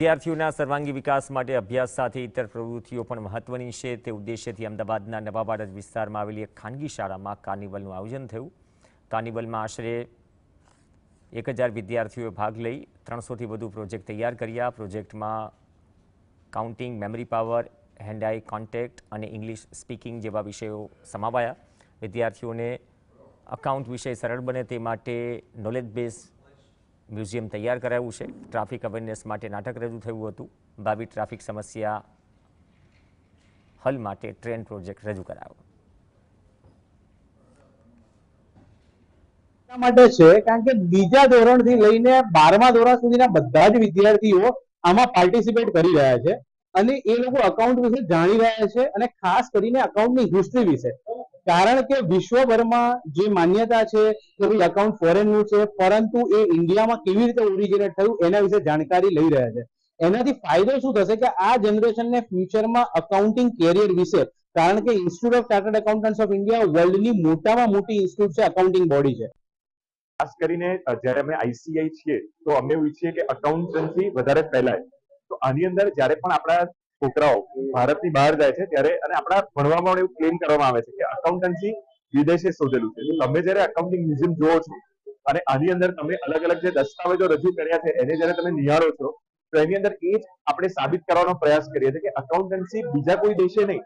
વિદ્યાર્થીઓના સર્વાંગી વિકાસ માટે અભ્યાસ સાથે ઇતર પ્રવૃત્તિઓ પણ મહત્વની છે તે ઉદ્દેશ્યથી અમદાવાદના નવાબારડ વિસ્તારમાં આવેલી એક ખાનગી શાળામાં કાર્નિવલનું આયોજન થયું। કાર્નિવલમાં આશરે 1000 વિદ્યાર્થીઓએ ભાગ લઈ 300થી વધુ પ્રોજેક્ટ તૈયાર કર્યા। પ્રોજેક્ટમાં counting, memory power, hand eye contact અને ઇંગ્લિશ સ્પીકિંગ જેવા વિષયો સમાવાયા। વિદ્યાર્થીઓને અકાઉન્ટ વિષય સરળ બને તે માટે નોલેજ બેઝ મ્યુઝિયમ તૈયાર કરાયું છે। ટ્રાફિક અવેરનેસ માટે નાટક રજૂ થયું હતું। ભાવિ ટ્રાફિક સમસ્યા હલ માટે ટ્રેન પ્રોજેક્ટ રજૂ કરાયો। માટે છે કારણ કે બીજા ધોરણથી લઈને 12મા ધોરણ સુધીના બધા જ વિદ્યાર્થીઓ આમાં પાર્ટિસિપેટ કરી રહ્યા છે અને એ લોકો અકાઉન્ટ વિશે જાણી રહ્યા છે અને ખાસ કરીને અકાઉન્ટની હિસ્ટ્રી વિશે, કારણ કે વિશ્વભરમાં જે માન્યતા છે કે ભાઈ અકાઉન્ટ ફોરેનનું છે પરંતુ એ ઇન્ડિયામાં કેવી રીતે ઓરિજિનેટ થયું એના વિશે જાણકારી લઈ રહ્યા છે। એનાથી ફાયદો શું થશે કે આ જનરેશનને ફ્યુચરમાં અકાઉન્ટિંગ કેરિયર વિશે, કારણ કે institute of chartered accountants of India વર્લ્ડની મોટામાં મોટી ઇન્સ્ટિટ્યૂટ છે, અકાઉન્ટિંગ બોડી છે। ખાસ કરીને જ્યારે અમે આઈસીઆઈ છીએ તો અમે એવું ઈચ્છીએ કે અકાઉન્ટન્સી વધારે ફેલાય। તો આની અંદર જ્યારે પણ આપણા છોકરાઓ ભારતની બહાર જાય છે ત્યારે અને આપણા ભણવામાં એવું ક્લેમ કરવામાં આવે છે કે અકાઉન્ટન્સી વિદેશે શોધેલું છે। તમે જ્યારે અકાઉન્ટિંગ મ્યુઝિયમ જોવો છો અને આની અંદર તમે અલગ અલગ જે દસ્તાવેજો રજૂ કર્યા છે એને જ્યારે તમે નિહાળો છો તો એની અંદર એ જ આપણે સાબિત કરવાનો પ્રયાસ કરીએ છીએ કે અકાઉન્ટન્સી બીજા કોઈ દેશે નહીં